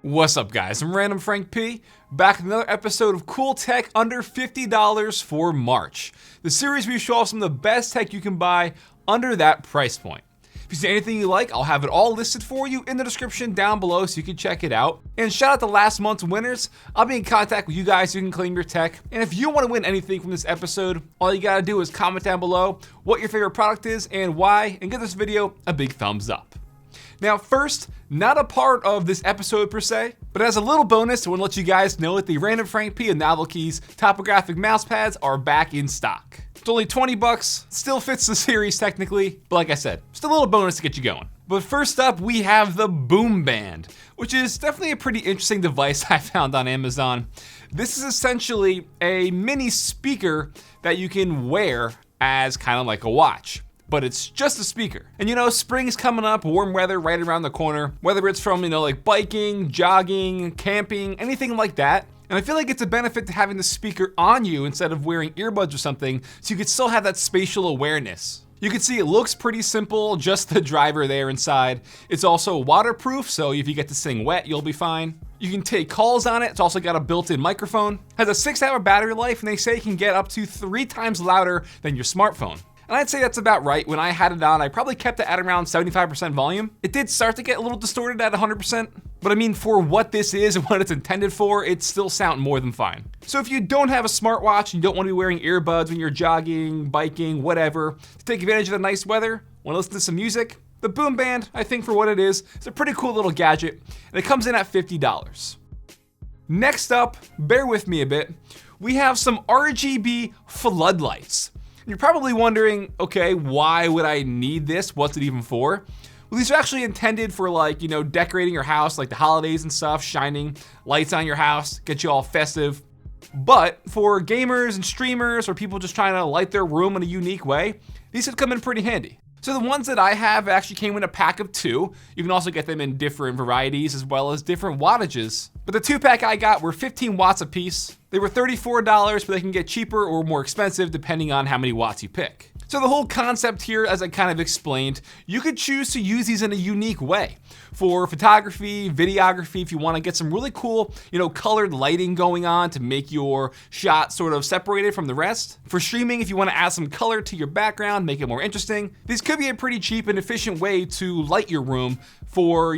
What's up, guys? I'm Random Frank P, back with another episode of Cool Tech under $50 for March. The series where we show off some of the best tech you can buy under that price point. If you see anything you like, I'll have it all listed for you in the description down below so you can check it out. And shout out to last month's winners. I'll be in contact with you guys so you can claim your tech. And if you want to win anything from this episode, all you gotta do is comment down below what your favorite product is and why, and give this video a big thumbs up. Now first, not a part of this episode per se, but as a little bonus, I want to let you guys know that the Random Frank P and Novel Keys topographic mouse pads are back in stock. It's only 20 bucks, still fits the series technically, but like I said, just a little bonus to get you going. But first up, we have the Boom Band, which is definitely a pretty interesting device I found on Amazon. This is essentially a mini speaker that you can wear as kind of like a watch. But it's just a speaker. And you know, spring's coming up, warm weather right around the corner, whether it's from, like biking, jogging, camping, anything like that. And I feel like it's a benefit to having the speaker on you instead of wearing earbuds or something, so you could still have that spatial awareness. You can see it looks pretty simple, just the driver there inside. It's also waterproof, so if you get this thing wet, you'll be fine. You can take calls on it. It's also got a built-in microphone. Has a 6-hour battery life, and they say it can get up to 3 times louder than your smartphone. And I'd say that's about right. When I had it on, I probably kept it at around 75% volume. It did start to get a little distorted at 100%, but I mean, for what this is and what it's intended for, it still sounds more than fine. So if you don't have a smartwatch and you don't want to be wearing earbuds when you're jogging, biking, whatever, to take advantage of the nice weather, want to listen to some music, the Boom Band, I think for what it is a pretty cool little gadget, and it comes in at $50. Next up, bear with me a bit, we have some RGB floodlights. You're probably wondering, okay, why would I need this? What's it even for? Well, these are actually intended for decorating your house, like the holidays and stuff, shining lights on your house, get you all festive. But for gamers and streamers or people just trying to light their room in a unique way, these could come in pretty handy. So the ones that I have actually came in a pack of 2. You can also get them in different varieties as well as different wattages. But the 2-pack I got were 15 watts a piece. They were $34, but they can get cheaper or more expensive depending on how many watts you pick. So the whole concept here, as I kind of explained, you could choose to use these in a unique way. For photography, videography, if you want to get some really cool, colored lighting going on to make your shot sort of separated from the rest. For streaming, if you want to add some color to your background, make it more interesting. These could be a pretty cheap and efficient way to light your room for,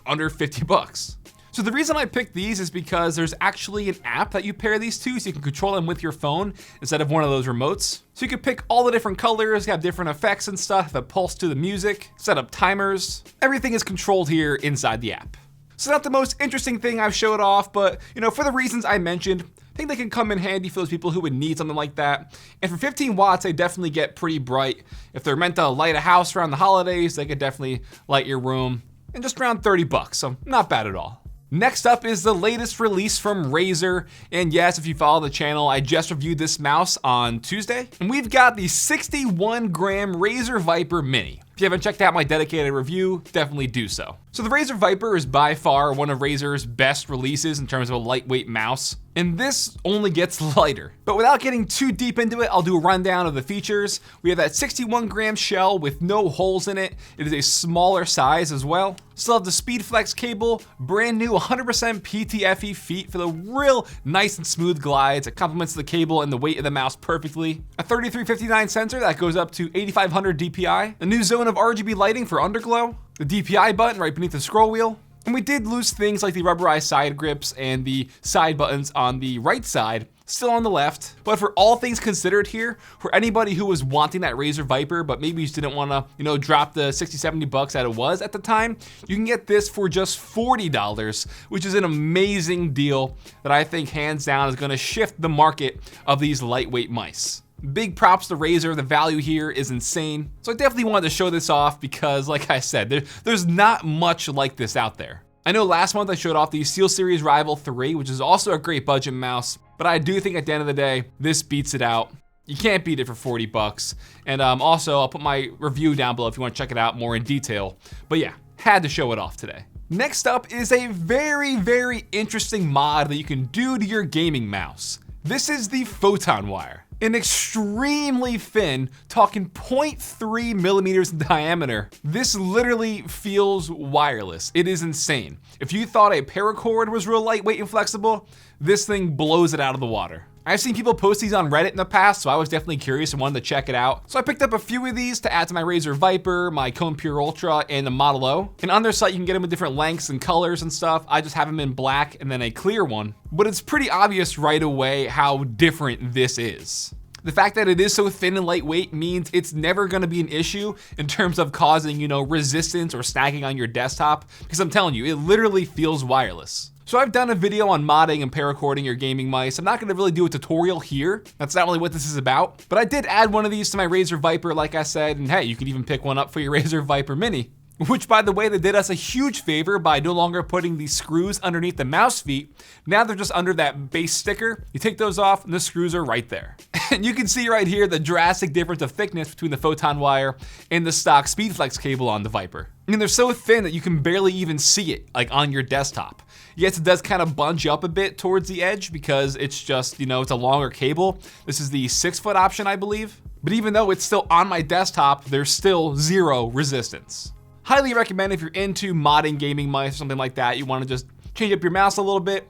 under 50 bucks. So the reason I picked these is because there's actually an app that you pair these to, so you can control them with your phone instead of one of those remotes. So you can pick all the different colors, have different effects and stuff that pulse to the music, set up timers. Everything is controlled here inside the app. So not the most interesting thing I've showed off, but for the reasons I mentioned, I think they can come in handy for those people who would need something like that. And for 15 watts, they definitely get pretty bright. If they're meant to light a house around the holidays, they could definitely light your room. And just around 30 bucks, so not bad at all. Next up is the latest release from Razer, and yes, if you follow the channel, I just reviewed this mouse on Tuesday, and we've got the 61-gram Razer Viper Mini. If you haven't checked out my dedicated review, definitely do so. So the Razer Viper is by far one of Razer's best releases in terms of a lightweight mouse, and this only gets lighter. But without getting too deep into it, I'll do a rundown of the features. We have that 61-gram shell with no holes in it. It is a smaller size as well. Still have the SpeedFlex cable, brand new 100% PTFE feet for the real nice and smooth glides. It complements the cable and the weight of the mouse perfectly. A 3359 sensor that goes up to 8500 DPI. A new zone of RGB lighting for underglow. The DPI button right beneath the scroll wheel. And we did lose things like the rubberized side grips and the side buttons on the right side, still on the left. But for all things considered here, for anybody who was wanting that Razer Viper, but maybe just didn't want to, drop the 60, 70 bucks that it was at the time, you can get this for just $40, which is an amazing deal that I think hands down is going to shift the market of these lightweight mice. Big props to Razer, the value here is insane. So I definitely wanted to show this off because, like I said, there's not much like this out there. I know last month I showed off the SteelSeries Rival 3, which is also a great budget mouse, but I do think at the end of the day, this beats it out. You can't beat it for 40 bucks. And also, I'll put my review down below if you want to check it out more in detail. But yeah, had to show it off today. Next up is a very, very interesting mod that you can do to your gaming mouse. This is the Photon Wire. An extremely thin, talking 0.3 millimeters in diameter. This literally feels wireless. It is insane. If you thought a paracord was real lightweight and flexible, this thing blows it out of the water. I've seen people post these on Reddit in the past, so I was definitely curious and wanted to check it out. So I picked up a few of these to add to my Razer Viper, my Cone Pure Ultra, and the Model O. And on their site, you can get them in different lengths and colors and stuff. I just have them in black and then a clear one. But it's pretty obvious right away how different this is. The fact that it is so thin and lightweight means it's never gonna be an issue in terms of causing, resistance or snagging on your desktop, because I'm telling you, it literally feels wireless. So I've done a video on modding and paracording your gaming mice. I'm not gonna really do a tutorial here. That's not really what this is about. But I did add one of these to my Razer Viper, like I said, and hey, you could even pick one up for your Razer Viper Mini. Which, by the way, they did us a huge favor by no longer putting these screws underneath the mouse feet. Now they're just under that base sticker. You take those off and the screws are right there. And you can see right here the drastic difference of thickness between the Photon Wire and the stock SpeedFlex cable on the Viper. And they're so thin that you can barely even see it, like on your desktop. Yes, it does kind of bunch up a bit towards the edge because it's just, it's a longer cable. This is the 6-foot option, I believe. But even though it's still on my desktop, there's still zero resistance. Highly recommend if you're into modding gaming mice or something like that, you want to just change up your mouse a little bit,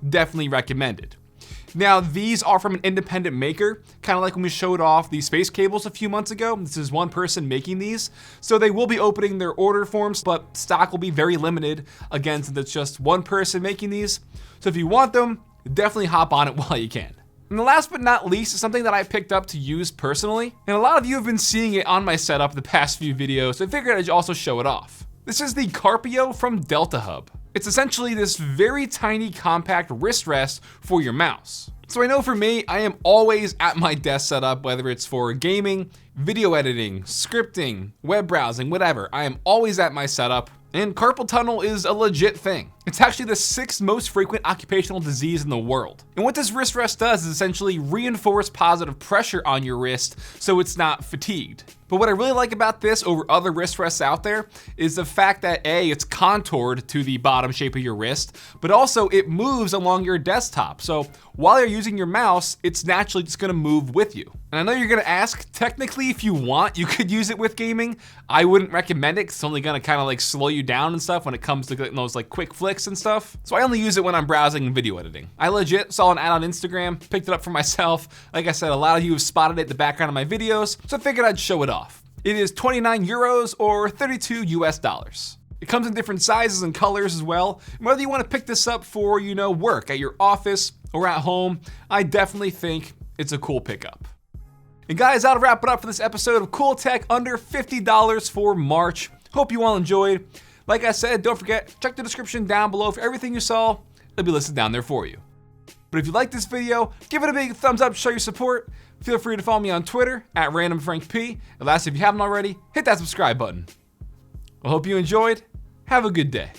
definitely recommended. Now, these are from an independent maker, kind of like when we showed off the space cables a few months ago. This is one person making these, so they will be opening their order forms, but stock will be very limited, again, since it's just one person making these. So if you want them, definitely hop on it while you can. And the last but not least is something that I picked up to use personally, and a lot of you have been seeing it on my setup the past few videos, so I figured I'd also show it off. This is the Karpio from Delta Hub. It's essentially this very tiny compact wrist rest for your mouse. So I know for me, I am always at my desk setup, whether it's for gaming, video editing, scripting, web browsing, whatever. I am always at my setup, and carpal tunnel is a legit thing. It's actually the 6th most frequent occupational disease in the world. And what this wrist rest does is essentially reinforce positive pressure on your wrist so it's not fatigued. But what I really like about this over other wrist rests out there is the fact that A, it's contoured to the bottom shape of your wrist, but also it moves along your desktop. So while you're using your mouse, it's naturally just gonna move with you. And I know you're gonna ask, technically if you want, you could use it with gaming. I wouldn't recommend it because it's only gonna kind of like slow you down and stuff when it comes to those like quick flicks and stuff. So I only use it when I'm browsing and video editing. I legit saw an ad on Instagram, picked it up for myself. Like I said, a lot of you have spotted it in the background of my videos, so I figured I'd show it off. It is 29 euros or 32 US dollars. It comes in different sizes and colors as well. And whether you want to pick this up for, work at your office or at home, I definitely think it's a cool pickup. And guys, that'll wrap it up for this episode of Cool Tech under $50 for March. Hope you all enjoyed. Like I said, don't forget, check the description down below for everything you saw. It'll be listed down there for you. But if you like this video, give it a big thumbs up to show your support. Feel free to follow me on Twitter at randomfrankp. And last, if you haven't already, hit that subscribe button. I hope you enjoyed. Have a good day.